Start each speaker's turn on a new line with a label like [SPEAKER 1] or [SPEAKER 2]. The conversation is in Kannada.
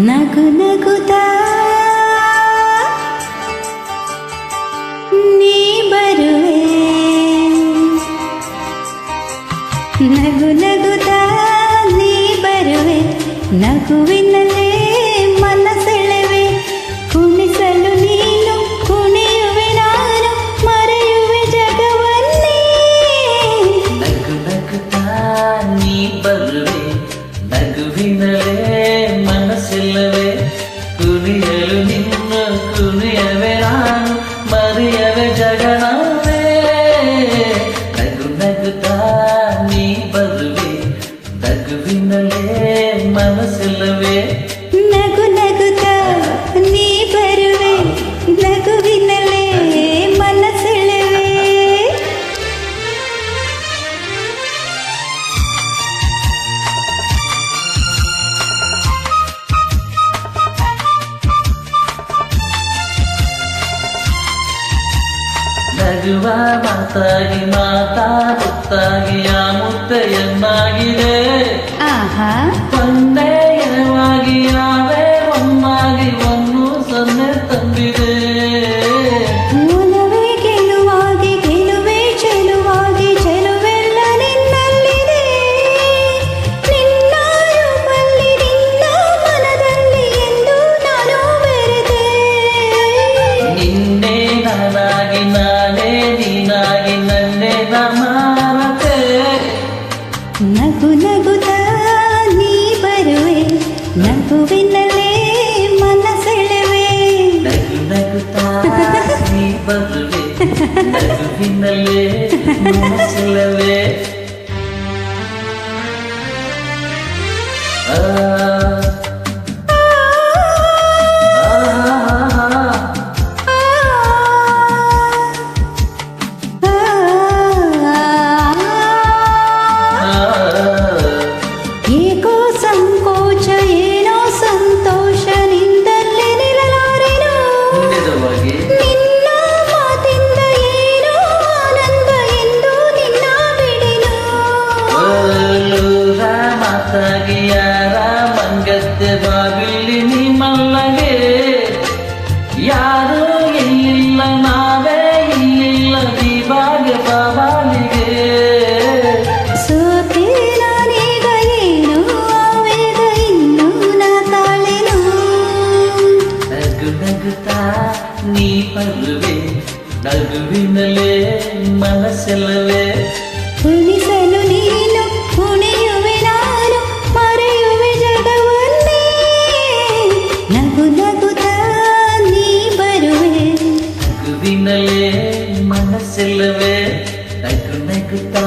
[SPEAKER 1] ನಗು ನಗುತ್ತಾ ನೀ ಬರುವೆ, ನಗು ನಗುತ್ತಾ ನೀ ಬರುವೆ, ನಗುವಿನಲ್ಲೇ ಮನಸೆಳೆವೆ, ಕುಣಿಸಲು ನೀನು ಕುಣಿಯುವೆ ನಾನು, ಮರೆಯುವೆ ಜಗವನ್ನೇ.
[SPEAKER 2] ನಗು ನಗುತ್ತಾ ನೀ ಬರುವೆ, ನಗುವಿನಲ್ಲೇ ಮನಸ್ಸಿಲ್ಲವೇ, ಕುಣಿಯಲು ನಿನ್ನ ಕುಣಿಯವೆ ನಾನು, ಮರೆಯವೆ ಜಗಣವೇ. ನಗು ನಗುತ್ತಾ ನೀ ಬರುವೆ, ನಗುವಿನಲ್ಲೇ ಮನಸ್ಸಿಲ್ಲವೇ.
[SPEAKER 1] ನಗು ನಗುತ್ತಾ ನೀ ಬರುವೆ, ನಗುವಿನಲ್ಲೇ ಮನಸೆಳೆವೆ.
[SPEAKER 2] ನಗುವ ಮಾತಾಗಿ ಮಾತಾ ಮುತ್ತಾಗಿ ಆ ಮುದ್ದೆಯನ್ನಾಗಿದೆ,
[SPEAKER 1] ಆಹಾ
[SPEAKER 2] ಪಂಡೆಯವಾಗಿ ಯಾವೇ ಒಮ್ಮಾಗಿ ಒಂದು ಸೊನ್ನೆ ತಂದಿದೆ.
[SPEAKER 1] ಮೂಲವೇ ಗೆಲುವಾಗಿ ಗೆಲುವೆ ಚೆಲುವಾಗಿ, ಚೆಲುವೆಲ್ಲ ನಿನ್ನಲ್ಲಿದೆ, ನಿನ್ನ ರೂಪಲ್ಲಿ ನಿನ್ನ ಮನದಲ್ಲಿ ಎಂದು ನಾನು ಬೆರೆತೆ.
[SPEAKER 2] ನಿನ್ನೆ ನಾನಾಗಿ ನಾನೇ ನೀನಾಗಿ ನನ್ನೇ ನಮಾರತೆ.
[SPEAKER 1] ನಗು ನಗುತ್ತಾ ನೀ ಬರುವೆ, ನಗುವಿನಲ್ಲೇ ಮನಸೆಳೆವೆ.
[SPEAKER 2] ನಗು ನಗುತ್ತಾ ನೀ ಬರುವೆ, ನಗುವಿನಲ್ಲೇ ಮನಸ್ಸಿಲ್ಲವೇ. ಆ
[SPEAKER 1] ಏಕೋ ಸಂಕೋಚ ಏನೋ ಸಂತೋಷ, ನಿಂದಲ್ಲೇ ನಿಲ್ಲಲಾರೆನು,
[SPEAKER 2] ನಿಜವಾಗಿ
[SPEAKER 1] ನಿನ್ನ ಮಾತಿಂದ ಏನೋ ಆನಂದ ಎಂದು ನಿನ್ನ ಬಿಡೆನು.
[SPEAKER 2] ಓಲೂರ ಮಾತಾಗಿ ಯಾರ ಮಂಗತ್ತೆ ಬಾಗಿಲಿ ನಿಮ್ಮಲ್ಲಗೆ, ಯಾರು ಇಲ್ಲಿಲ್ಲ ನಾವೇ ಇಲ್ಲಿಲ್ಲ ದೀಪಾಗೆ ಬಾಬಾಲಿಗೆ.
[SPEAKER 1] ಸೋತೆ ನಾನೀಗ ಏನು ಆವೇಗ ಇನ್ನು ನಾ ತಾಳೆನು.
[SPEAKER 2] ನಗು ನಗುತ್ತಾ ನೀ ಬರುವೆ, ನಗುವಿನಲ್ಲೇ ಮನಸ್ಸೆಲ್ಲವೇ.
[SPEAKER 1] ಕುಣಿಸಲು ನೀನು ಕುಣಿಯುವೆ ನಾನು, ಮರೆಯುವೆ ಜಗವನ್ನೇ. ನಗು ನಗುತ್ತಾ ನೀ ಬರುವೆ,
[SPEAKER 2] ನಗುವಿನಲ್ಲೇ ಮನಸ್ಸೆಲ್ಲವೇ. ನಗು ನಗುತ್ತಾ